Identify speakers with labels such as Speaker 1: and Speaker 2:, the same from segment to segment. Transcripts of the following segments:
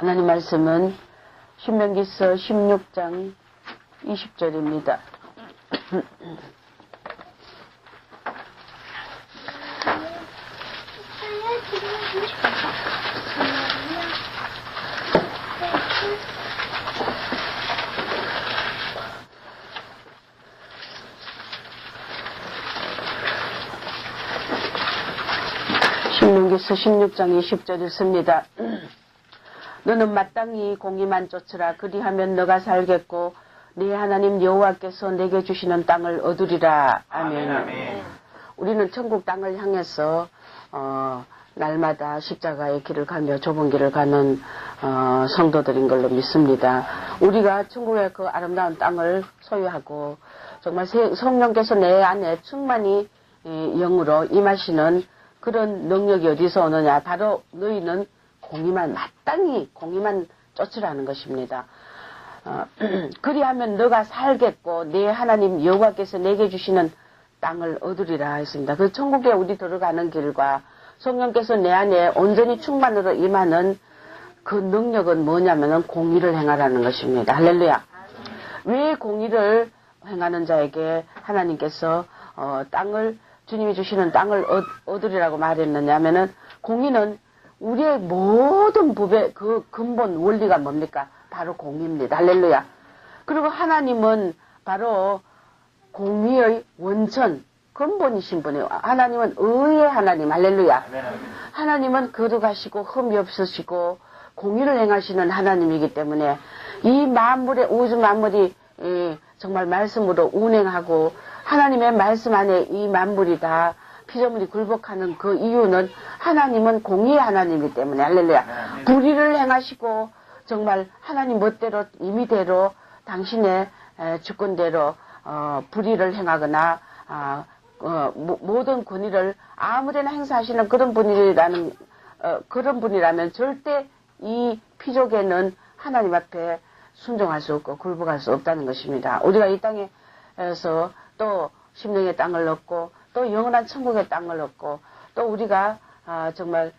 Speaker 1: 하나님 말씀은 신명기서 16장 20절입니다. 신명기서 16장 20절 읽습니다. 너는 마땅히 공의만 쫓으라. 그리하면 너가 살겠고 네 하나님 여호와께서 내게 주시는 땅을 얻으리라. 아멘. 아멘. 우리는 천국 땅을 향해서 날마다 십자가의 길을 가며 좁은 길을 가는 성도들인 걸로 믿습니다. 우리가 천국의 그 아름다운 땅을 소유하고 정말 성령께서 내 안에 충만히 영으로 임하시는 그런 능력이 어디서 오느냐. 바로 너희는 마땅히 공의만 쫓으라는 것입니다. 그리하면 너가 살겠고 네 하나님 여호와께서 내게 주시는 땅을 얻으리라 했습니다. 그 천국에 우리 들어가는 길과 성령께서 내 안에 온전히 충만으로 임하는 그 능력은 뭐냐면은 공의를 행하라는 것입니다. 할렐루야. 왜 공의를 행하는 자에게 하나님께서 주님이 주시는 땅을 얻으리라고 말했느냐 하면은 공의는 우리의 모든 법의 그 근본 원리가 뭡니까? 바로 공의입니다. 할렐루야. 그리고 하나님은 바로 공의의 원천, 근본이신 분이에요. 하나님은 의의 하나님. 할렐루야. 하나님은 거룩하시고 흠이 없으시고 공의를 행하시는 하나님이기 때문에 이 만물의 우주 만물이 정말 말씀으로 운행하고 하나님의 말씀 안에 이 만물이 다 피조물이 굴복하는 그 이유는 하나님은 공의의 하나님이기 때문에 할렐루야. 불의를 행하시고 정말 하나님 멋대로 임의대로 당신의 주권대로 불의를 행하거나 모든 권위를 아무데나 행사하시는 그런 분이라면 절대 이 피조계는 하나님 앞에 순종할 수 없고 굴복할 수 없다는 것입니다. 우리가 이 땅에서 또 심령의 땅을 얻고 또 영원한 천국의 땅을 얻고 또 우리가 정말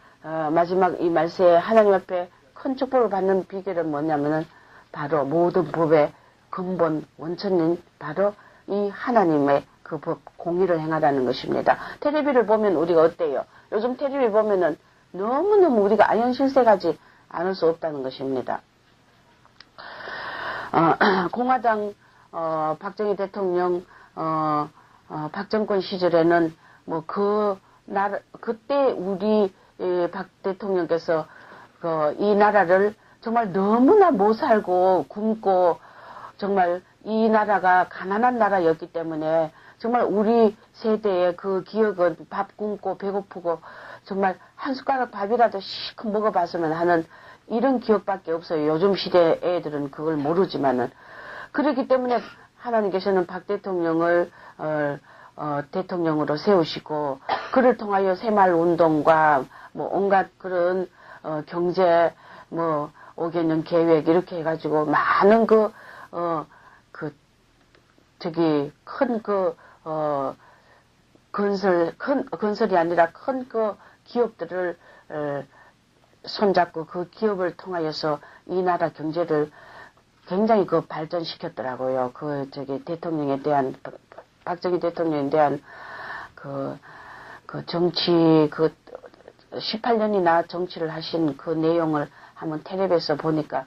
Speaker 1: 마지막 이 말세에 하나님 앞에 큰 축복을 받는 비결은 뭐냐면은 바로 모든 법의 근본 원천인 바로 이 하나님의 그 법 공의를 행하라는 것입니다. 텔레비를 보면 우리가 어때요? 요즘 텔레비 보면은 너무너무 우리가 아연실색하지 않을 수 없다는 것입니다. 공화당 박정희 대통령 박정권 시절에는 그때 우리 박 대통령께서 이 나라를 정말 너무나 못 살고 굶고 정말 이 나라가 가난한 나라였기 때문에 정말 우리 세대의 그 기억은 밥 굶고 배고프고 정말 한 숟가락 밥이라도 실컷 먹어봤으면 하는 이런 기억밖에 없어요. 요즘 시대 애들은 그걸 모르지만은. 그렇기 때문에 하나님께서는 박 대통령을 대통령으로 세우시고 그를 통하여 새마을운동과 온갖 그런 경제 5개년 계획 이렇게 해가지고 많은 건설이 아니라 큰 기업들을 손잡고 그 기업을 통하여서 이 나라 경제를 굉장히 발전시켰더라고요. 대통령에 대한, 박정희 대통령에 대한 정치, 18년이나 정치를 하신 그 내용을 한번 텔레비에서 보니까,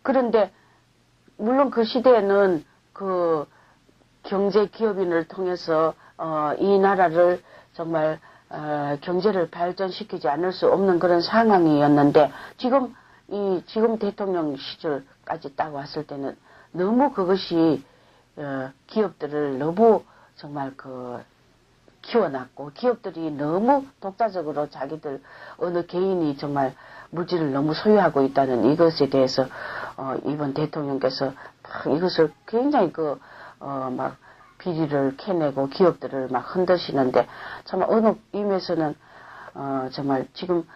Speaker 1: 그런데, 물론 그 시대에는 경제 기업인을 통해서, 이 나라를 정말, 경제를 발전시키지 않을 수 없는 그런 상황이었는데, 지금 대통령 시절까지 딱 왔을 때는 너무 그것이, 기업들을 너무 정말 키워놨고, 기업들이 너무 독자적으로 자기들, 어느 개인이 정말 물질을 너무 소유하고 있다는 이것에 대해서, 이번 대통령께서 이것을 굉장히 비리를 캐내고 기업들을 막 흔드시는데, 정말 어느 의미에서는, 정말 지금,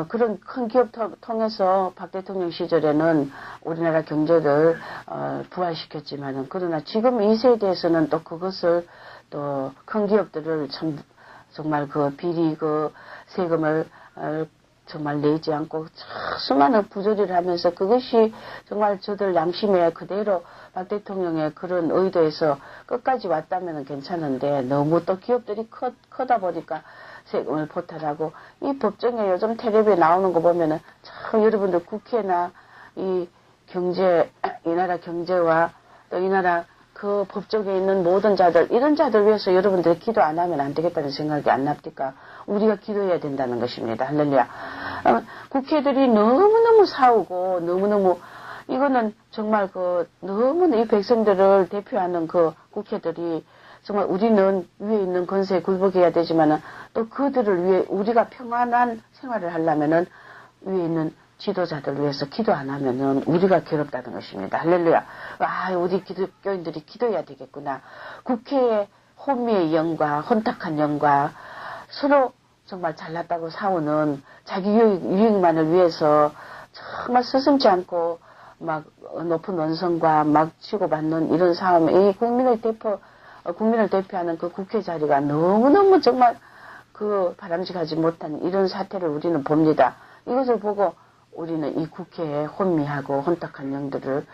Speaker 1: 그런 큰 기업 통해서 박 대통령 시절에는 우리나라 경제를, 부활시켰지만은, 그러나 지금 이 세대에서는 또 그것을 또 큰 기업들을 정말 비리 세금을 정말 내지 않고 수많은 부조리를 하면서 그것이 정말 저들 양심에 그대로 박 대통령의 그런 의도에서 끝까지 왔다면 괜찮은데 너무 또 기업들이 크다 보니까 세금을 포탈하고 이 법정에 요즘 텔레비에 나오는 거 보면은 참 여러분들 국회나 이 경제, 이 나라 경제와 또 이 나라 그 법정에 있는 모든 자들, 이런 자들 위해서 여러분들이 기도 안 하면 안 되겠다는 생각이 안 납니까? 우리가 기도해야 된다는 것입니다. 할렐루야. 국회들이 너무너무 싸우고, 너무너무, 이거는 정말 너무나 이 백성들을 대표하는 그 국회들이 정말 우리는 위에 있는 권세에 굴복해야 되지만은 또 그들을 위해 우리가 평안한 생활을 하려면은 위에 있는 지도자들 위해서 기도 안 하면은 우리가 괴롭다는 것입니다. 할렐루야. 우리 기독교인들이 기도해야 되겠구나. 국회의 혼미의 영과 혼탁한 영과 서로 정말 잘났다고 싸우는 자기 유익만을 위해서 정말 스승지 않고 막 높은 원성과 막 치고받는 이런 싸움에 이 국민을 대표하는 그 국회 자리가 너무너무 정말 바람직하지 못한 이런 사태를 우리는 봅니다. 이것을 보고 우리는 이 국회에 혼미하고 혼탁한 영들을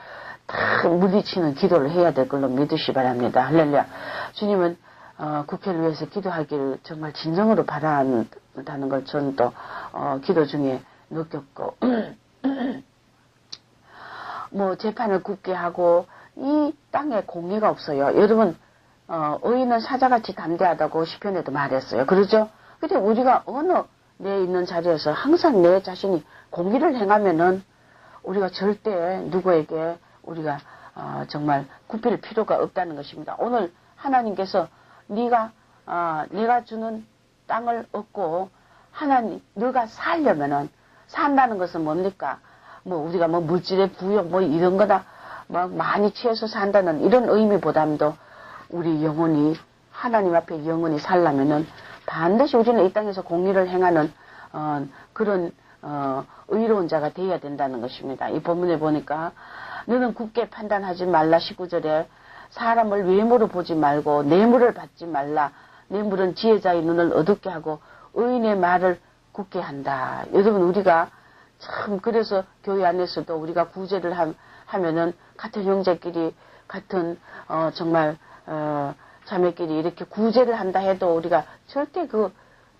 Speaker 1: 다 물리치는 기도를 해야 될 걸로 믿으시 바랍니다. 할렐루야. 주님은 국회를 위해서 기도하기를 정말 진정으로 바란다는 걸 저는 또 기도 중에 느꼈고 뭐 재판을 굳게 하고 이 땅에 공의가 없어요. 여러분 의인은 사자같이 담대하다고 시편에도 말했어요. 그러죠? 근데 우리가 어느 내 있는 자리에서 항상 내 자신이 공의를 행하면은 우리가 절대 누구에게 우리가 정말 굽힐 필요가 없다는 것입니다. 오늘 하나님께서 네가 주는 땅을 얻고 너가 살려면은 산다는 것은 뭡니까? 뭐 우리가 뭐 물질의 부여 뭐 이런 거다 막 많이 취해서 산다는 이런 의미보다도 우리 영혼이 하나님 앞에 영혼이 살려면은 반드시 우리는 이 땅에서 공의를 행하는 그런 의로운 자가 되어야 된다는 것입니다. 이 본문에 보니까 너는 굳게 판단하지 말라 19절에 사람을 외모로 보지 말고 뇌물을 받지 말라. 뇌물은 지혜자의 눈을 어둡게 하고 의인의 말을 굳게 한다. 여러분 우리가 참 그래서 교회 안에서도 우리가 구제를 하면은 같은 형제끼리 같은 정말 자매끼리 이렇게 구제를 한다 해도 우리가 절대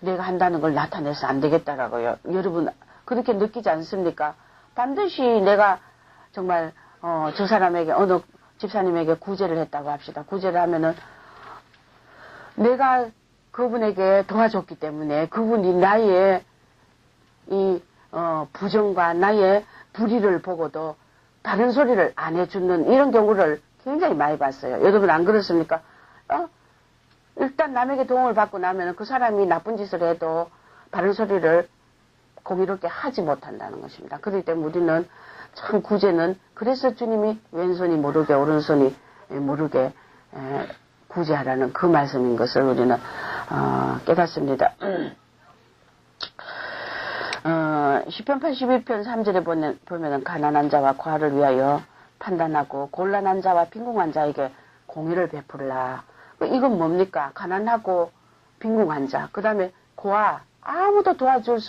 Speaker 1: 내가 한다는 걸 나타내서 안 되겠다라고요. 여러분 그렇게 느끼지 않습니까? 반드시 내가 정말 저 사람에게 어느 집사님에게 구제를 했다고 합시다. 구제를 하면은 내가 그분에게 도와줬기 때문에 그분이 나의 이 부정과 나의 불의를 보고도 다른 소리를 안 해주는 이런 경우를 굉장히 많이 봤어요. 여러분 안 그렇습니까? 일단 남에게 도움을 받고 나면 그 사람이 나쁜 짓을 해도 바른 소리를 공의롭게 하지 못한다는 것입니다. 그렇기 때문에 우리는 참 구제는 그래서 주님이 왼손이 모르게 오른손이 모르게 구제하라는 그 말씀인 것을 우리는 깨닫습니다. 시편 81편 3절에 보면은 가난한 자와 과를 위하여 판단하고 곤란한 자와 빈궁한 자에게 공의를 베풀라. 이건 뭡니까? 가난하고 빈궁한 자, 그 다음에 고아, 아무도 도와줄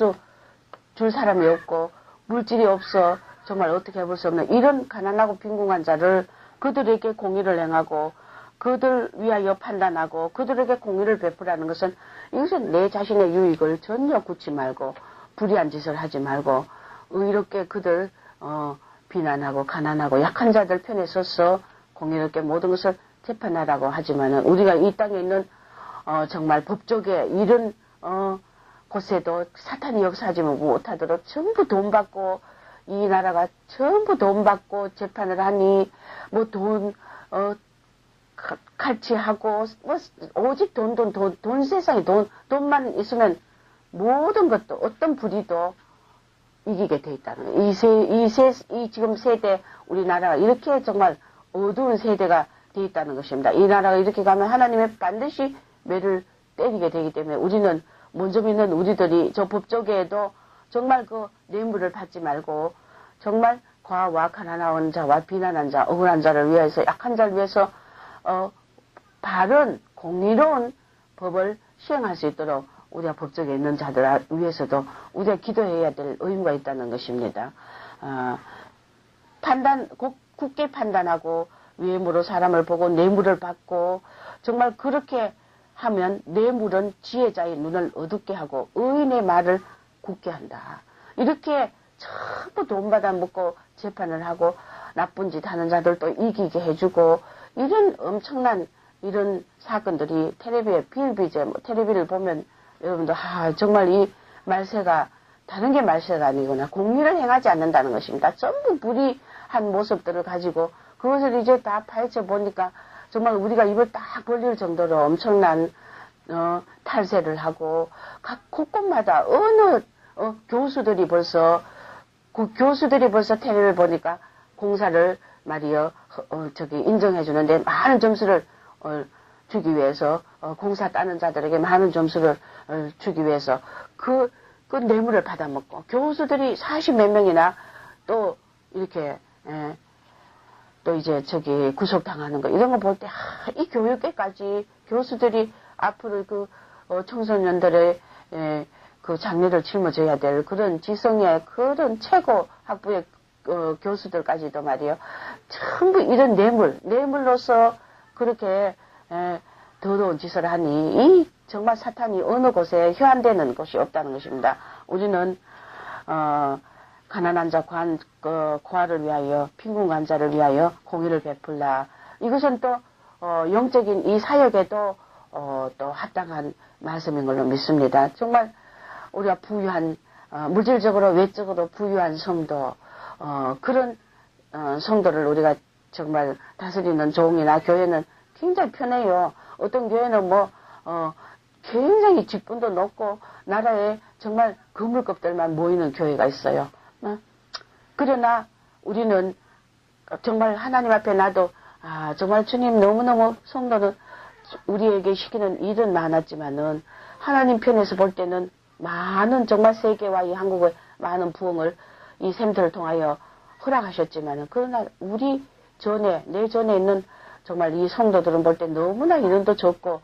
Speaker 1: 사람이 없고 물질이 없어 정말 어떻게 해볼 수 없는 이런 가난하고 빈궁한 자를 그들에게 공의를 행하고 그들 위하여 판단하고 그들에게 공의를 베풀라는 것은 이것은 내 자신의 유익을 전혀 굳지 말고 불의한 짓을 하지 말고 의롭게 그들 비난하고 가난하고 약한 자들 편에 서서 공의롭게 모든 것을 재판하라고 하지만은 우리가 이 땅에 있는 정말 법조계 이런 곳에도 사탄이 역사하지 못하도록 전부 돈 받고 이 나라가 전부 돈 받고 재판을 하니 뭐 돈 칼치하고 뭐 오직 돈 세상에 돈만 있으면 모든 것도 어떤 불의도 이기게 돼 있다는 이 지금 세대 우리나라가 이렇게 정말 어두운 세대가 돼 있다는 것입니다. 이 나라가 이렇게 가면 하나님의 반드시 매를 때리게 되기 때문에 우리는 먼저 믿는 우리들이 저 법조계에도 정말 뇌물을 받지 말고 정말 과와 가난한 자와 비난한 자, 억울한 자를 위해서 약한 자를 위해서 바른 공의로운 법을 시행할 수 있도록 우리가 법적에 있는 자들 위해서도 우리가 기도해야 될 의무가 있다는 것입니다. 굳게 판단하고 외모로 사람을 보고 뇌물을 받고 정말 그렇게 하면 뇌물은 지혜자의 눈을 어둡게 하고 의인의 말을 굳게 한다. 이렇게 전부 돈 받아 먹고 재판을 하고 나쁜 짓 하는 자들도 이기게 해주고 이런 엄청난 이런 사건들이 텔레비에 비일비재 텔레비를 보면 여러분들 정말 이 말세가 다른 게 말세가 아니구나. 공의를 행하지 않는다는 것입니다. 전부 불의한 모습들을 가지고 그것을 이제 다 파헤쳐 보니까 정말 우리가 입을 딱 벌릴 정도로 엄청난 탈세를 하고 각 곳곳마다 어느 교수들이 벌써 텔레비를 보니까 공사를 말이요 인정해 주는데 많은 점수를 주기 위해서 공사 따는 자들에게 많은 점수를 주기 위해서 그 뇌물을 받아먹고 교수들이 40몇 명이나 또 이렇게 또 이제 구속당하는 거 이런 거 볼 때 이 교육계까지 교수들이 앞으로 청소년들의 그 장래를 짊어져야 될 그런 지성의 그런 최고 학부의 교수들까지도 말이요 전부 이런 뇌물로서 그렇게 더러운 짓을 하니 이 정말 사탄이 어느 곳에 휴안되는 곳이 없다는 것입니다. 우리는 가난한 자 고아를 위하여 貧군 간자를 위하여 공의를 베풀라. 이것은 또 영적인 이 사역에도 또 합당한 말씀인 걸로 믿습니다. 정말 우리가 부유한 물질적으로 외적으로 부유한 성도 그런 성도를 우리가 정말 다스리는 종이나 교회는 굉장히 편해요. 어떤 교회는 굉장히 직분도 높고 나라에 정말 거물급들만 모이는 교회가 있어요. 그러나 우리는 정말 하나님 앞에 나도 정말 주님 너무너무 성도는 우리에게 시키는 일은 많았지만은 하나님 편에서 볼 때는 많은 정말 세계와 이 한국의 많은 부흥을 이 샘들을 통하여 허락하셨지만은 그러나 내 전에 있는 정말 이 성도들은 볼 때 너무나 인원도 적고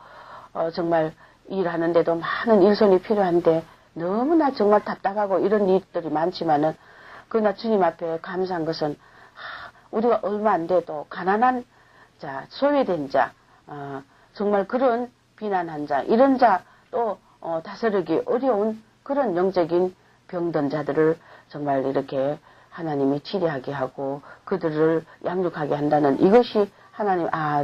Speaker 1: 정말 일하는데도 많은 일손이 필요한데 너무나 정말 답답하고 이런 일들이 많지만은 그러나 주님 앞에 감사한 것은 우리가 얼마 안 돼도 가난한 자, 소외된 자, 정말 그런 비난한 자, 이런 자 또 다스리기 어려운 그런 영적인 병든 자들을 정말 이렇게 하나님이 치료하게 하고 그들을 양육하게 한다는 이것이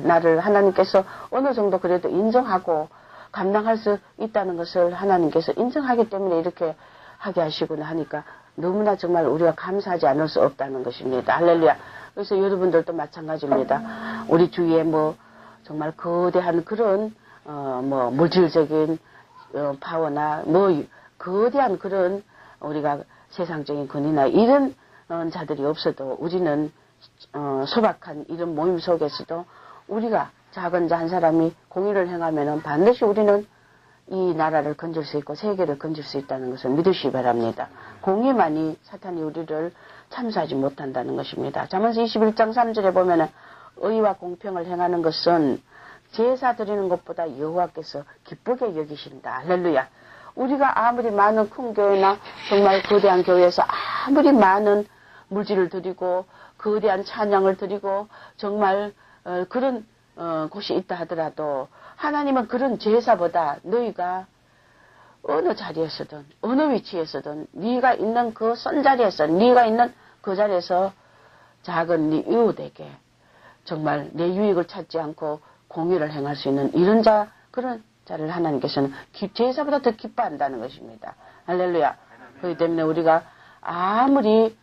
Speaker 1: 나를 하나님께서 어느 정도 그래도 인정하고 감당할 수 있다는 것을 하나님께서 인정하기 때문에 이렇게 하게 하시구나 하니까 너무나 정말 우리가 감사하지 않을 수 없다는 것입니다. 할렐루야. 그래서 여러분들도 마찬가지입니다. 우리 주위에 정말 거대한 그런 물질적인 파워나 거대한 그런 우리가 세상적인 권위나 이런 자들이 없어도 우리는 소박한 이런 모임 속에서도 우리가 작은 자 한 사람이 공의를 행하면은 반드시 우리는 이 나라를 건질 수 있고 세계를 건질 수 있다는 것을 믿으시기 바랍니다. 공의만이 사탄이 우리를 참수하지 못한다는 것입니다. 잠언서 21장 3절에 보면은 의와 공평을 행하는 것은 제사 드리는 것보다 여호와께서 기쁘게 여기신다. 할렐루야. 우리가 아무리 많은 큰 교회나 정말 거대한 교회에서 아무리 많은 물질을 드리고 거대한 찬양을 드리고 정말 그런 곳이 있다 하더라도 하나님은 그런 제사보다 너희가 어느 자리에서든 어느 위치에서든 네가 있는 그 선자리에서 네가 있는 그 자리에서 작은 네 이웃에게 정말 내 유익을 찾지 않고 공의를 행할 수 있는 이런 그런 자를 하나님께서는 제사보다 더 기뻐한다는 것입니다. 할렐루야. 그렇기 때문에 우리가 아무리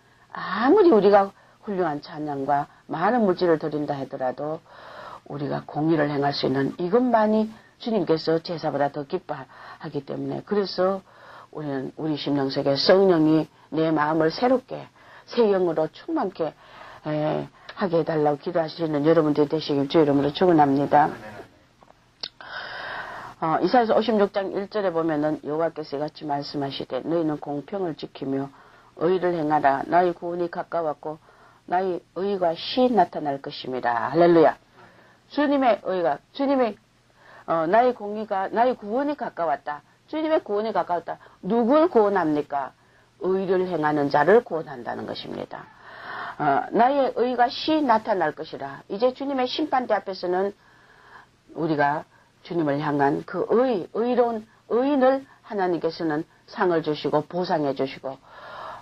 Speaker 1: 우리가 훌륭한 찬양과 많은 물질을 드린다 하더라도 우리가 공의를 행할 수 있는 이것만이 주님께서 제사보다 더 기뻐하기 때문에 그래서 우리는 우리 심령 속에 성령이 내 마음을 새롭게 새 영으로 충만케 하게 해달라고 기도하시는 여러분들이 되시길 주 이름으로 축원합니다. 이사야서 56장 1절에 보면은 여호와께서 같이 말씀하시되 너희는 공평을 지키며 의를 행하라. 나의 구원이 가까웠고 나의 의가 시 나타날 것입니다. 할렐루야. 주님의 의가 나의 공의가 나의 구원이 가까웠다. 주님의 구원에 가까웠다. 누굴 구원합니까? 의를 행하는 자를 구원한다는 것입니다. 나의 의가 시 나타날 것이라. 이제 주님의 심판대 앞에서는 우리가 주님을 향한 그 의로운 의인을 하나님께서는 상을 주시고 보상해 주시고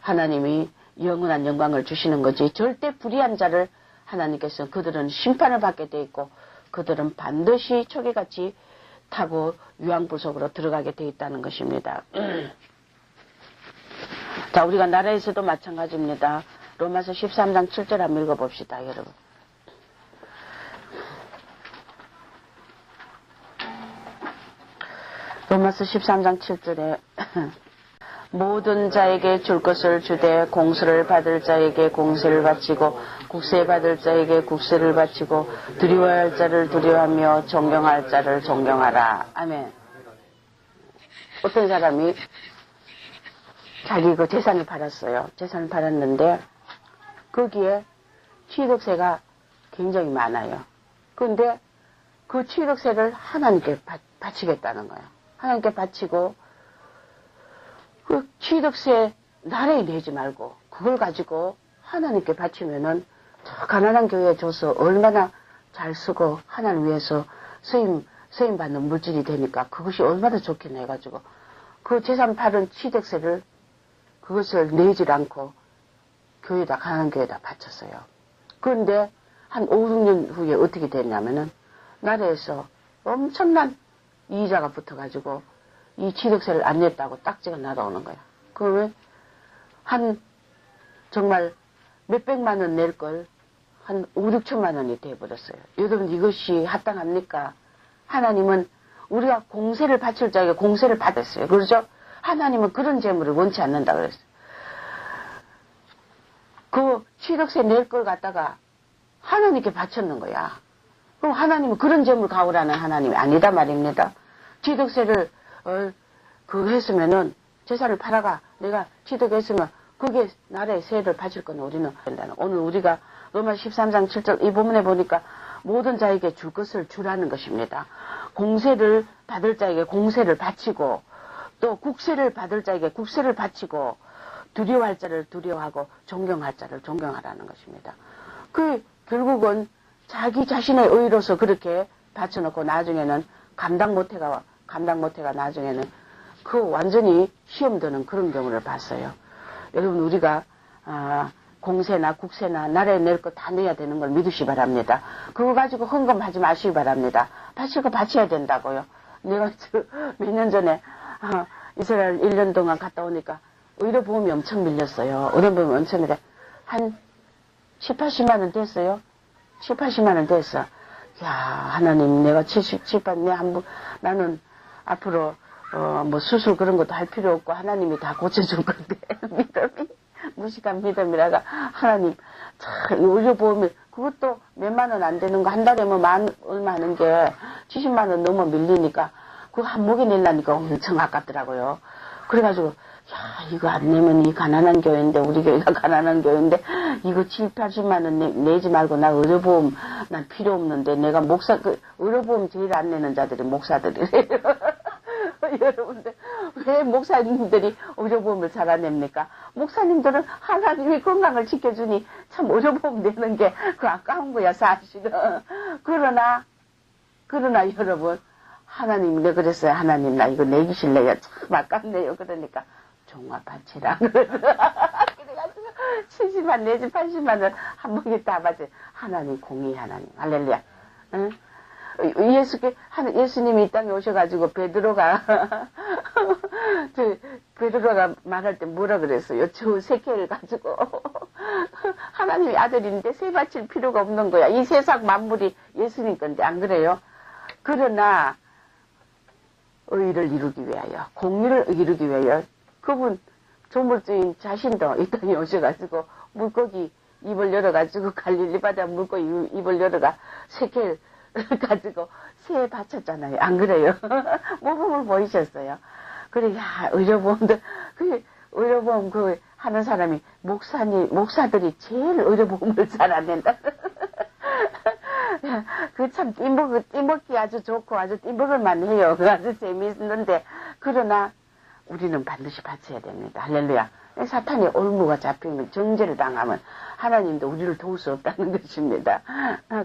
Speaker 1: 하나님이 영원한 영광을 주시는 거지. 절대 불의한 자를 하나님께서 그들은 심판을 받게 돼 있고 그들은 반드시 초계같이 타고 유황불 속으로 들어가게 돼 있다는 것입니다. 자, 우리가 나라에서도 마찬가지입니다. 로마서 13장 7절 한번 읽어봅시다, 여러분. 로마서 13장 7절에 모든 자에게 줄 것을 주되 공수를 받을 자에게 공세를 바치고 국세 받을 자에게 국세를 바치고 두려워할 자를 두려워하며 존경할 자를 존경하라. 아멘. 어떤 사람이 자기 그 재산을 팔았어요. 재산을 팔았는데 거기에 취득세가 굉장히 많아요. 그런데 그 취득세를 하나님께 바치겠다는 거예요. 하나님께 바치고 그 취득세 나라에 내지 말고 그걸 가지고 하나님께 바치면은 저 가난한 교회에 줘서 얼마나 잘 쓰고 하나님 위해서 쓰임 받는 물질이 되니까 그것이 얼마나 좋겠네 해가지고 그 재산 팔은 취득세를 그것을 내질 않고 교회에다 가난한 교회에다 바쳤어요. 그런데 한 5, 6년 후에 어떻게 됐냐면은 나라에서 엄청난 이자가 붙어가지고 이 취득세를 안 냈다고 딱지가 날아오는 거야. 그러면 한 정말 몇백만 원 낼 걸 한 5, 6천만 원이 돼버렸어요. 여러분 이것이 합당합니까? 하나님은 우리가 공세를 바칠 자에게 공세를 받았어요. 그렇죠? 하나님은 그런 재물을 원치 않는다 그랬어요. 그 취득세 낼 걸 갖다가 하나님께 바쳤는 거야. 그럼 하나님은 그런 재물 가오라는 하나님이 아니다 말입니다. 취득세를 했으면은 재산을 팔아가 내가 취득했으면 그게 나라의 세를 바칠 건 우리는 된다는. 오늘 우리가 로마 13장 7절 이 부분에 보니까 모든 자에게 줄 것을 주라는 것입니다. 공세를 받을 자에게 공세를 바치고 또 국세를 받을 자에게 국세를 바치고 두려워할 자를 두려워하고 존경할 자를 존경하라는 것입니다. 그 결국은 자기 자신의 의로서 그렇게 바쳐놓고 나중에는 감당 못해가 나중에는 그 완전히 시험 드는 그런 경우를 봤어요. 여러분 우리가 공세나 국세나 나라에 낼 거 다 내야 되는 걸 믿으시 바랍니다. 그거 가지고 헌금하지 마시기 바랍니다. 바칠 거 바쳐야 된다고요. 내가 몇 년 전에 이스라엘 1년 동안 갔다 오니까 의료보험이 엄청 밀렸어요. 의료보험이 엄청 밀려 한 7, 80만 원 됐어요. 7, 80만 원 됐어. 야 하나님 내가 70, 80, 나는 앞으로 뭐 수술 그런 것도 할 필요 없고 하나님이 다 고쳐줄 건데 믿음이 무식한 믿음이라가 하나님 참 의료보험이 그것도 몇만 원 안 되는 거 한 달에 뭐 얼마 하는 게 70만 원 넘어 밀리니까 그거 한 목에 내려니까 엄청 아깝더라고요. 그래가지고 야 이거 안 내면 이 가난한 교회인데 우리 교회가 가난한 교회인데 이거 7, 80만 원 내지 말고 나 의료보험 난 필요 없는데 내가 의료보험 제일 안 내는 자들이 목사들이래요. 여러분들 왜 목사님들이 의료보험을 잘 안 냅니까? 목사님들은 하나님이 건강을 지켜주니 참 의료보험 내는 게 그 아까운 거야 사실은. 그러나 여러분 하나님 내가 그랬어요. 하나님 나 이거 내기 싫네요. 참 아깝네요. 그러니까 종합 바치라. 그래가지고 70만 내지 80만 원 한 번에 다 받지. 하나님 공의 하나님 할렐루야. 응? 예수님이 이 땅에 오셔가지고 베드로가 말할 때 뭐라 그랬어요? 저 세계를 가지고 하나님의 아들인데 세 바칠 필요가 없는 거야. 이 세상 만물이 예수님 건데 안 그래요? 그러나 의를 이루기 위하여 공의를 이루기 위하여 그분 조물주인 자신도 이 땅에 오셔가지고 물고기 입을 열어가지고 갈릴리 바다 물고기 입을 열어가 세계를 가지고 새에 바쳤잖아요. 안 그래요? 모범을 보이셨어요. 그래, 야, 의료보험도, 의료보험 하는 사람이 목사들이 제일 의료보험을 잘 안 낸다. 그 참, 띠먹기 아주 좋고 아주 띠먹을만 해요. 그 아주 재미있는데, 그러나 우리는 반드시 바쳐야 됩니다. 할렐루야. 사탄이 올무가 잡히면 정죄를 당하면 하나님도 우리를 도울 수 없다는 것입니다.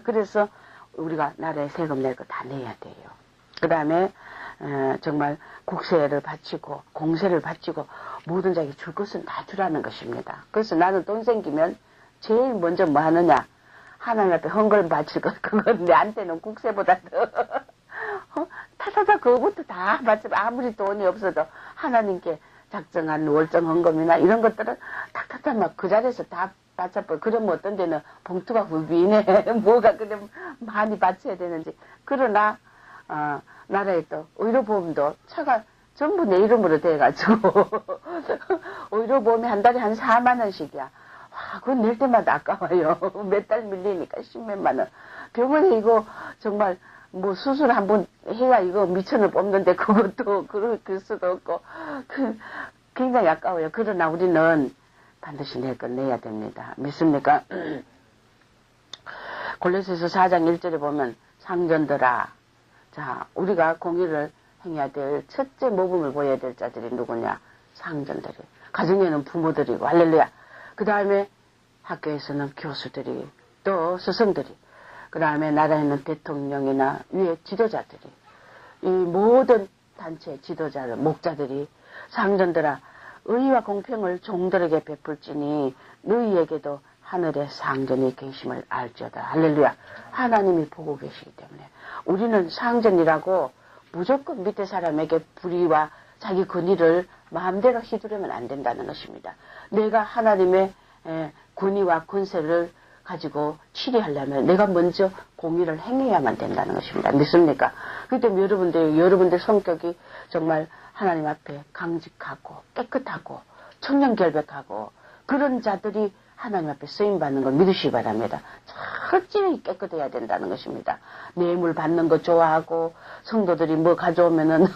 Speaker 1: 그래서 우리가 나라에 세금 낼 거 다 내야 돼요. 그 다음에 정말 국세를 바치고 공세를 바치고 모든 자에게 줄 것은 다 주라는 것입니다. 그래서 나는 돈 생기면 제일 먼저 뭐 하느냐, 하나님 앞에 헌금 바칠 것, 그건 내한테는 국세보다 더 타타타 그거부터 다 바치면 아무리 돈이 없어도 하나님께 작정한 월정 헌금이나 이런 것들은 탁탁탁 막 그 자리에서 다 바쳐버려. 그러면 어떤 데는 봉투가 훌비네 뭐가 그래 많이 바쳐야 되는지. 그러나 나라에 또 의료보험도 차가 전부 내 이름으로 돼가지고 의료보험이 한 달에 한 4만 원씩이야. 와, 그건 낼 때마다 아까워요. 몇 달 밀리니까 10몇만 원. 병원에 이거 정말 뭐 수술 한번 해야 이거 미천을 뽑는데 그것도 그럴 수도 없고 굉장히 아까워요. 그러나 우리는 반드시 낼 건 내야 됩니다. 믿습니까? 골로새서 4장 1절에 보면 상전들아, 자, 우리가 공의를 행해야 될 첫째 모범을 보여야 될 자들이 누구냐? 상전들이. 가정에는 부모들이고, 할렐루야. 그 다음에 학교에서는 교수들이, 또 스승들이, 그 다음에 나라에는 대통령이나 위에 지도자들이, 이 모든 단체 지도자들, 목자들이 상전들아, 의와 공평을 종들에게 베풀지니 너희에게도 하늘에 상전이 계심을 알지어다. 할렐루야. 하나님이 보고 계시기 때문에 우리는 상전이라고 무조건 밑에 사람에게 불의와 자기 권위를 마음대로 휘두르면 안 된다는 것입니다. 내가 하나님의 권위와 권세를 가지고 치리하려면 내가 먼저 공의를 행해야만 된다는 것입니다. 믿습니까? 그렇기 때문에 여러분들 성격이 정말 하나님 앞에 강직하고 깨끗하고 청렴결백하고 그런 자들이 하나님 앞에 쓰임받는 걸 믿으시기 바랍니다. 철저히 깨끗해야 된다는 것입니다. 뇌물 받는 거 좋아하고 성도들이 뭐 가져오면은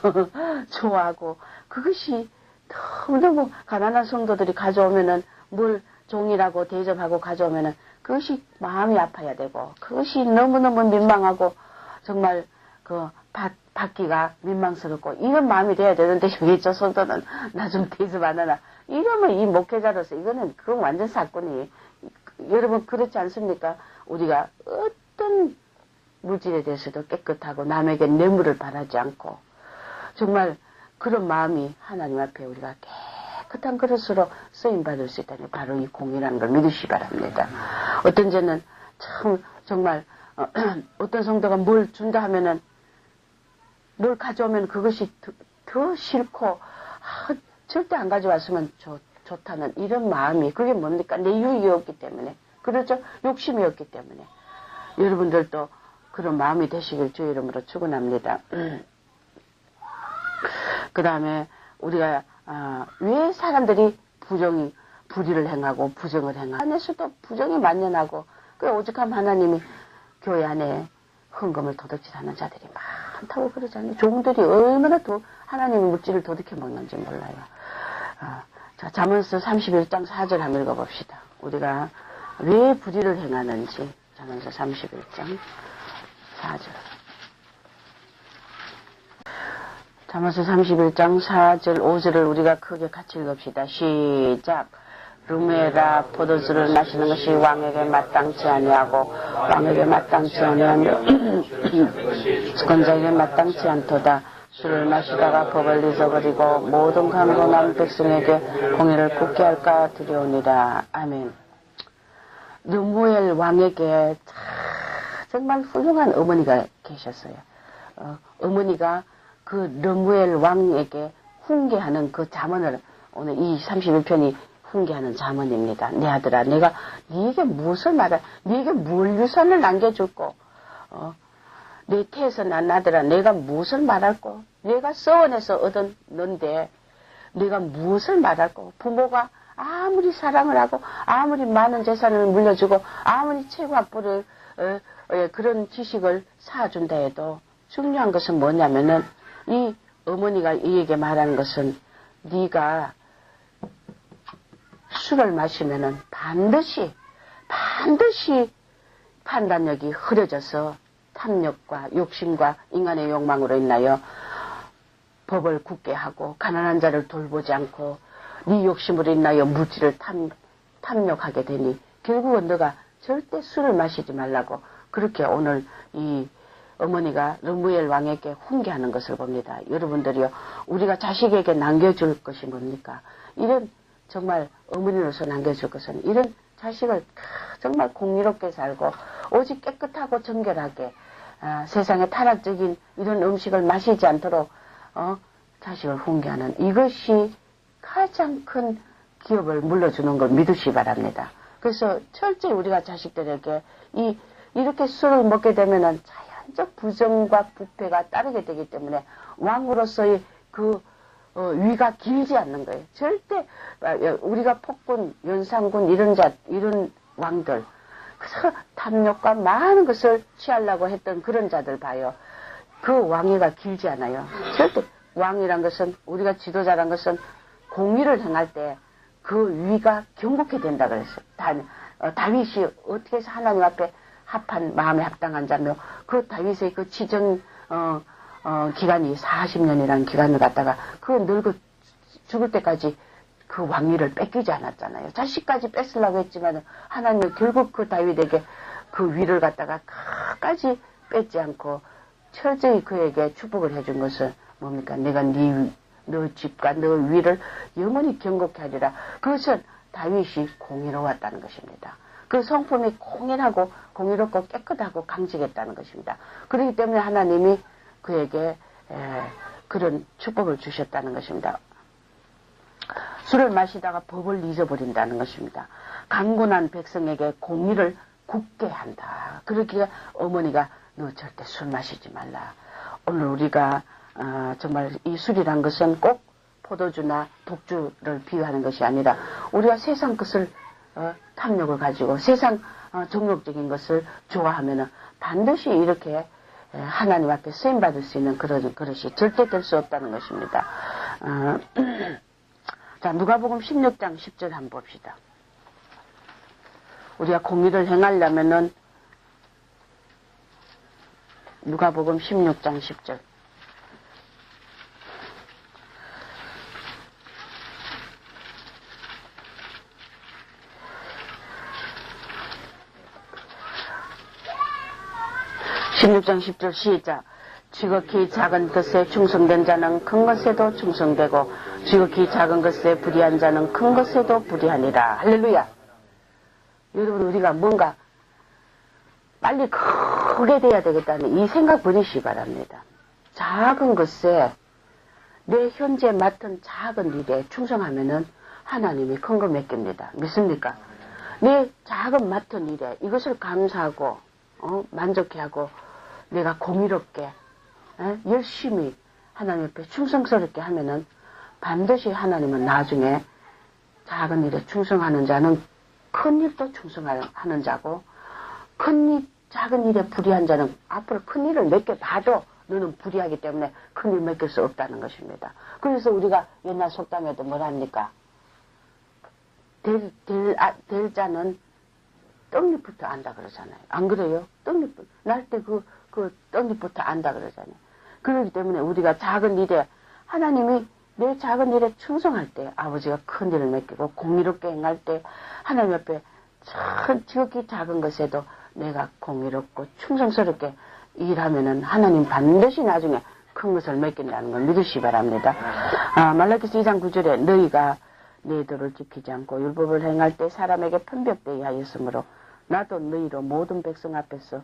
Speaker 1: 좋아하고 그것이 너무너무 가난한 성도들이 가져오면은 뭘 종이라고 대접하고 가져오면은 그것이 마음이 아파야 되고 그것이 너무너무 민망하고 정말 받기가 민망스럽고 이런 마음이 돼야 되는데 여기 저 성도는 나 좀 대접 안 하나 이러면 이 목회자로서 이거는 그건 완전 사건이 여러분 그렇지 않습니까? 우리가 어떤 물질에 대해서도 깨끗하고 남에게 뇌물을 바라지 않고 정말 그런 마음이 하나님 앞에 우리가 깨끗한 그릇으로 쓰임받을 수 있다니 바로 이 공이라는 걸 믿으시기 바랍니다. 어떤 데는 참 정말 어떤 성도가 뭘 준다 하면은 뭘 가져오면 그것이 더 싫고 절대 안 가져왔으면 좋다는 이런 마음이 그게 뭡니까? 내 유익이었기 때문에 그렇죠? 욕심이었기 때문에 여러분들도 그런 마음이 되시길 주 이름으로 축원합니다. 그 다음에 우리가 왜 사람들이 불의를 행하고 부정을 행하고 안에서도 부정이 만연하고 그 오죽하면 하나님이 교회 안에 헌금을 도둑질하는 자들이 많다고 그러잖아요. 종들이 얼마나 하나님의 물질을 도둑해 먹는지 몰라요. 자, 잠언서 31장 4절 한번 읽어봅시다. 우리가 왜 불의를 행하는지 잠언서 31장 4절. 잠언서 31장 4절 5절을 우리가 크게 같이 읽읍시다. 시작. 루메라 포도주를 마시는 것이 왕에게 마땅치 아니하고 왕에게 마땅치 아니하며 권자에게 마땅치 않도다. 술을 마시다가 법을 잊어버리고 모든 강건한 백성에게 공의를 굳게 할까 두려우니라. 아멘. 르무엘 왕에게 정말 훌륭한 어머니가 계셨어요. 어머니가 그 르무엘 왕에게 훈계하는 그 잠언을 오늘 이 31편이 훈계하는 잠언입니다. 내 아들아, 내가 네게 무엇을 말할, 네게 뭘 유산을 남겨줄고, 내 태에서 난 아들아, 내가 무엇을 말할꼬? 내가 서원에서 얻은 넌데, 내가 무엇을 말할꼬? 부모가 아무리 사랑을 하고, 아무리 많은 재산을 물려주고, 아무리 최고 학부를, 그런 지식을 사준다 해도, 중요한 것은 뭐냐면은, 이 어머니가 이에게 말하는 것은, 네가 술을 마시면은 반드시 판단력이 흐려져서 탐욕과 욕심과 인간의 욕망으로 인하여 법을 굳게 하고 가난한 자를 돌보지 않고 네 욕심으로 인하여 물질을 탐욕하게 되니 결국은 너가 절대 술을 마시지 말라고 그렇게 오늘 이 어머니가 르무엘 왕에게 훈계하는 것을 봅니다. 여러분들이요, 우리가 자식에게 남겨줄 것이 뭡니까? 이런 정말 어머니로서 남겨줄 것은 이런 자식을 정말 공의롭게 살고 오직 깨끗하고 정결하게 세상의 타락적인 이런 음식을 마시지 않도록 자식을 훈계하는 이것이 가장 큰 기업을 물려주는 걸 믿으시 바랍니다. 그래서 철저히 우리가 자식들에게 이렇게 술을 먹게 되면은 자연적 부정과 부패가 따르게 되기 때문에 왕으로서의 그 위가 길지 않는 거예요. 절대 우리가 폭군, 연산군 이런 왕들 그래서 탐욕과 많은 것을 취하려고 했던 그런 자들 봐요. 그 왕위가 길지 않아요. 절대 왕이란 것은 우리가 지도자란 것은 공의를 행할 때 그 위가 경고케 된다 그랬어요. 다윗이 어떻게 해서 하나님 앞에 합한 마음에 합당한 자며 그 다윗의 그 지정 기간이 40년이라는 기간을 갖다가 그 늙어 죽을 때까지 그 왕위를 뺏기지 않았잖아요. 자식까지 뺏으려고 했지만 하나님은 결국 그 다윗에게 그 위를 갖다가 끝까지 뺏지 않고 철저히 그에게 축복을 해준 것은 뭡니까? 내가 너 집과 너 위를 영원히 경고케 하리라. 그것은 다윗이 공의로웠다는 것입니다. 그 성품이 공인하고 공의롭고 깨끗하고 강직했다는 것입니다. 그렇기 때문에 하나님이 그에게 그런 축복을 주셨다는 것입니다. 술을 마시다가 법을 잊어버린다는 것입니다. 강군한 백성에게 공의를 굳게 한다. 그러기에 어머니가 너 절대 술 마시지 말라. 오늘 우리가 정말 이 술이란 것은 꼭 포도주나 독주를 비유하는 것이 아니라 우리가 세상 것을 탐욕을 가지고 세상 정욕적인 것을 좋아하면은 반드시 이렇게 하나님 앞에 쓰임받을 수 있는 그런 그릇이 절대 될 수 없다는 것입니다. 자, 누가복음 16장 10절 한번 봅시다. 우리가 공의를 행하려면은 누가복음 16장 10절. (16장 10절) 시작. 지극히 작은 것에 충성된 자는 큰 것에도 충성되고 지극히 작은 것에 불의한 자는 큰 것에도 불의하니라. 할렐루야. 여러분, 우리가 뭔가 빨리 크게 돼야 되겠다는 이 생각 버리시기 바랍니다. 작은 것에 내 현재 맡은 작은 일에 충성하면은 하나님이 큰 거 맡깁니다. 믿습니까? 내 작은 맡은 일에 이것을 감사하고 만족해하고 내가 공의롭게 열심히 하나님 앞에 충성스럽게 하면은 반드시 하나님은 나중에 작은 일에 충성하는 자는 큰 일도 충성하는 자고 작은 일에 불의한 자는 앞으로 큰 일을 맡겨봐도 너는 불의하기 때문에 큰 일 맡길 수 없다는 것입니다. 그래서 우리가 옛날 속담에도 뭐랍니까? 될 자는 떡잎부터 안다 그러잖아요. 안 그래요? 떡잎, 날 때 그 떡잎부터 안다 그러잖아요. 그렇기 때문에 우리가 작은 일에, 하나님이 내 작은 일에 충성할 때 아버지가 큰 일을 맡기고 공의롭게 행할 때 하나님 앞에 지극히 작은 것에도 내가 공의롭고 충성스럽게 일하면은 하나님 반드시 나중에 큰 것을 맡긴다는 걸 믿으시기 바랍니다. 말라기서 2장 9절에 너희가 내 도를 지키지 않고 율법을 행할 때 사람에게 편벽되게 하였으므로 나도 너희로 모든 백성 앞에서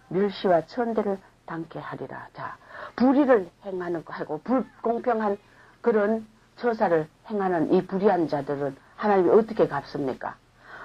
Speaker 1: 멸시와 천대를 당케 하리라. 자, 불의를 행하는 거 하고 불공평한 그런 처사를 행하는 이 불의한 자들은 하나님이 어떻게 갚습니까?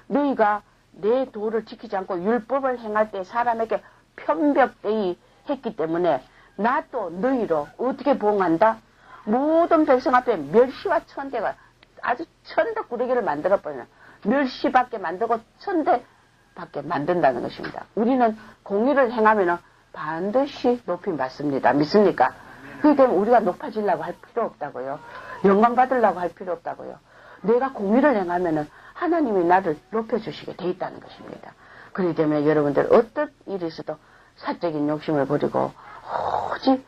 Speaker 1: 너희가 내 도를 지키지 않고 율법을 행할 때 사람에게 편벽되이 했기 때문에 나 또 너희로 어떻게 보응한다? 모든 백성 앞에 멸시와 천대가 아주 천덕꾸러기를 만들어버리는 멸시받게 만들고 천대받게 만든다는 것입니다. 우리는 공의를 행하면 반드시 높임 받습니다. 믿습니까? 그렇기 때문에 우리가 높아지려고 할 필요 없다고요. 영광 받으려고 할 필요 없다고요. 내가 공의를 행하면 하나님이 나를 높여주시게 돼 있다는 것입니다. 그렇기 때문에 여러분들 어떤 일이 있어도 사적인 욕심을 버리고 오직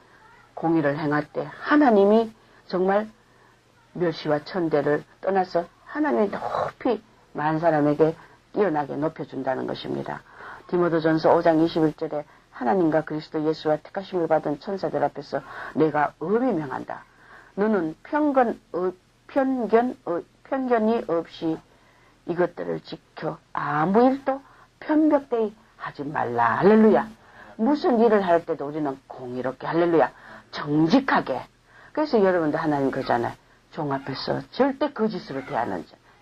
Speaker 1: 공의를 행할 때 하나님이 정말 멸시와 천대를 떠나서 하나님이 높이 많은 사람에게 뛰어나게 높여준다는 것입니다. 디모데전서 5장 21절에 하나님과 그리스도 예수와 택하심을 받은 천사들 앞에서 내가 엄히 명한다. 너는 편견이 없이 이것들을 지켜 아무 일도 편벽되이 하지 말라. 할렐루야. 무슨 일을 할 때도 우리는 공의롭게, 할렐루야, 정직하게. 그래서 여러분들 하나님 그러잖아요. 종 앞에서 절대 거짓으로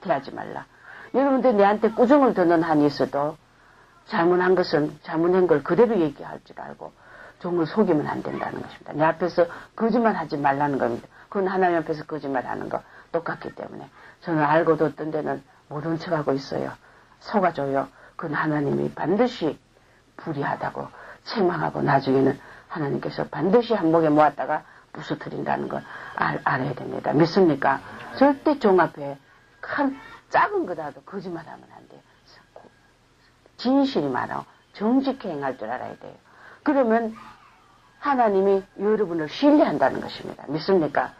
Speaker 1: 대하지 말라. 여러분들 내한테 꾸중을 듣는 한이 있어도 잘못한 걸 그대로 얘기할 줄 알고 종을 속이면 안 된다는 것입니다. 내 앞에서 거짓말 하지 말라는 겁니다. 그건 하나님 앞에서 거짓말 하는 거 똑같기 때문에 저는 알고도 어떤 데는 모른 척하고 있어요. 속아줘요. 그건 하나님이 반드시 불의하다고 책망하고 나중에는 하나님께서 반드시 한목에 모았다가 부수뜨린다는 걸 알아야 됩니다. 믿습니까? 절대 종 앞에 작은 거라도 거짓말하면 안 돼요. 진실이 많아 정직히 행할 줄 알아야 돼요. 그러면 하나님이 여러분을 신뢰한다는 것입니다. 믿습니까?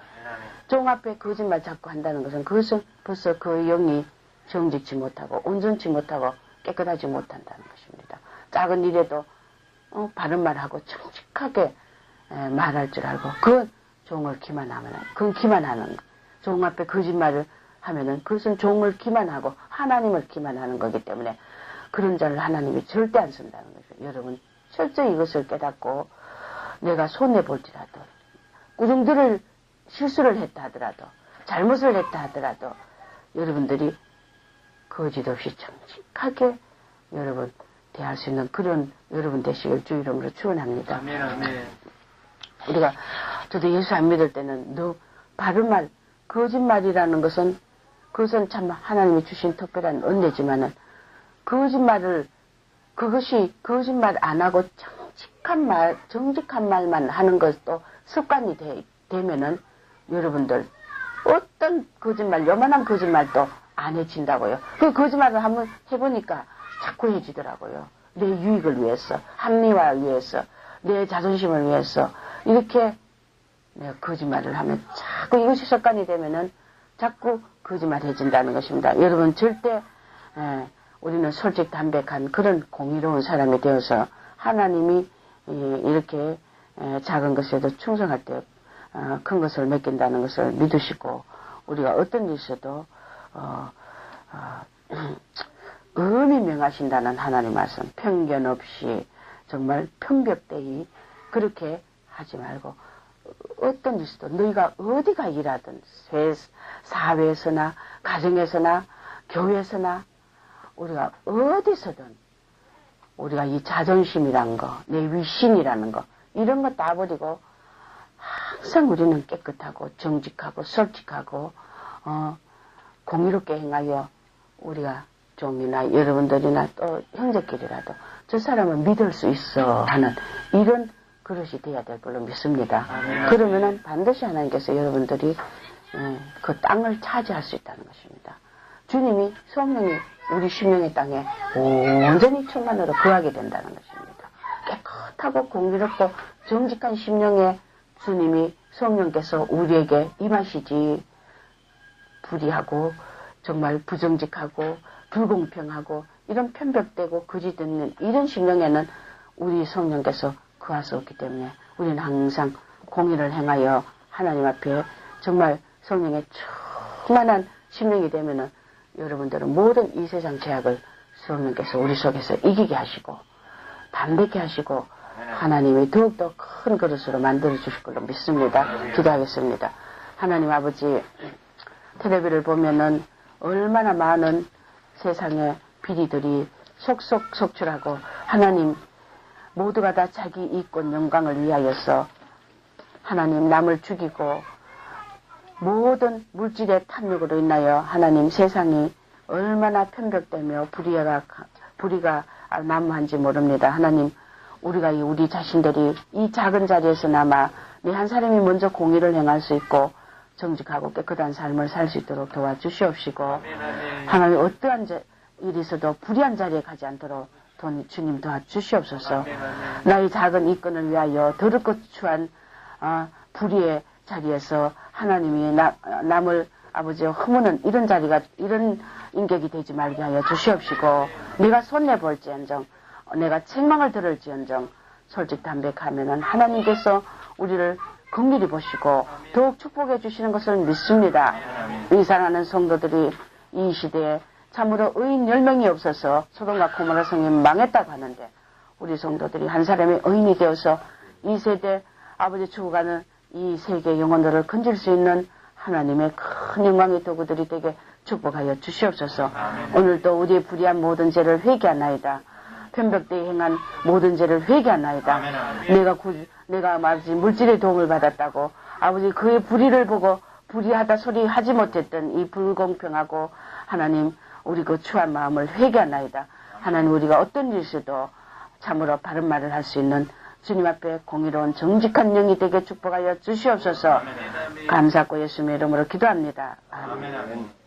Speaker 1: 종 앞에 거짓말 자꾸 한다는 것은 그것은 벌써 그 영이 정직치 못하고 온전치 못하고 깨끗하지 못한다는 것입니다. 작은 일에도 바른 말하고 정직하게 말할 줄 알고 그건 종을 기만하는 거. 종 앞에 거짓말을 하면은 그것은 종을 기만하고 하나님을 기만하는 거기 때문에 그런 자를 하나님이 절대 안 쓴다는 거죠. 여러분 철저히 이것을 깨닫고 내가 손해볼지라도 꾸중들을 실수를 했다 하더라도 잘못을 했다 하더라도 여러분들이 거짓 없이 정직하게 여러분 대할 수 있는 그런 여러분 되시길 주 이름으로 축원합니다. 우리가 저도 예수 안 믿을 때는 너 바른 말 거짓말이라는 것은 그것은 참 하나님이 주신 특별한 은혜지만은 그것이 거짓말 안 하고 정직한 말만 하는 것도 습관이 되면은 여러분들 어떤 거짓말, 요만한 거짓말도 안 해진다고요. 그 거짓말을 한번 해보니까 자꾸 해지더라고요. 내 유익을 위해서, 합리화 위해서, 내 자존심을 위해서 이렇게 내가 거짓말을 하면 자꾸 이것이 습관이 되면은 자꾸 거짓말 해진다는 것입니다. 여러분 절대 우리는 솔직 담백한 그런 공의로운 사람이 되어서 하나님이 이렇게 작은 것에도 충성할 때 큰 것을 맡긴다는 것을 믿으시고 우리가 어떤 일에서도 엄히 명하신다는 하나님 말씀 편견 없이 정말 편벽되이 그렇게 하지 말고 어떤 일에서도 너희가 어디가 일하든 사회에서나 가정에서나 교회에서나 우리가 어디서든 우리가 이 자존심이라는 거, 내 위신이라는 거 이런 거 다 버리고 항상 우리는 깨끗하고 정직하고 솔직하고 공의롭게 행하여 우리가 종이나 여러분들이나 또 형제끼리라도 저 사람은 믿을 수 있어 하는 이런 그릇이 돼야 될 걸로 믿습니다. 그러면은 반드시 하나님께서 여러분들이 그 땅을 차지할 수 있다는 것입니다. 주님이 성령이 우리 심령의 땅에 온전히 충만으로 거하게 된다는 것입니다. 깨끗하고 공의롭고 정직한 심령의 주님이 성령께서 우리에게 임하시지 불의하고 정말 부정직하고 불공평하고 이런 편벽되고 거짓 있는 이런 심령에는 우리 성령께서 거할 수 없기 때문에 우리는 항상 공의를 행하여 하나님 앞에 정말 성령의 충만한 심령이 되면은 여러분들은 모든 이 세상 죄악을 성령께서 우리 속에서 이기게 하시고 담백히 하시고 하나님이 더욱더 큰 그릇으로 만들어 주실 걸로 믿습니다. 기도하겠습니다. 하나님 아버지 텔레비를 보면은 얼마나 많은 세상의 비리들이 속속 속출하고 하나님 모두가 다 자기 이익과 영광을 위하여서 하나님 남을 죽이고 모든 물질의 탐욕으로 인하여 하나님 세상이 얼마나 편벽되며 불의가 난무한지 모릅니다. 하나님 우리가 우리 자신들이 이 작은 자리에서나마 내 한 사람이 먼저 공의를 행할 수 있고 정직하고 깨끗한 삶을 살 수 있도록 도와주시옵시고 하나님 어떠한 일이 있어도 불의한 자리에 가지 않도록 주님 도와주시옵소서. 나의 작은 이권을 위하여 더럽고 추한 불의의 자리에서 하나님이 남을 아버지의 허무는 이런 자리가, 이런 인격이 되지 말게 하여 주시옵시고, 내가 손해볼지언정, 내가 책망을 들을지언정, 솔직담백하면은 하나님께서 우리를 긍휼히 보시고 더욱 축복해 주시는 것을 믿습니다. 이 사랑하는 성도들이 이 시대에 참으로 의인 10명이 없어서 소돔과 고모라 성이 망했다고 하는데, 우리 성도들이 한 사람의 의인이 되어서 이 세대 아버지 죽어가는 이 세계 영혼들을 건질 수 있는 하나님의 큰 영광의 도구들이 되게 축복하여 주시옵소서. 오늘도 우리의 불의한 모든 죄를 회개하나이다. 편벽대에 행한 모든 죄를 회개하나이다. 내가 아버지 물질의 도움을 받았다고 아버지 그의 불의를 보고 불의하다 소리 하지 못했던 이 불공평하고 하나님 우리 그 추한 마음을 회개하나이다. 하나님 우리가 어떤 일에서도 참으로 바른 말을 할 수 있는 주님 앞에 공의로운 정직한 영이 되게 축복하여 주시옵소서. 감사하고 예수님의 이름으로 기도합니다. 아멘.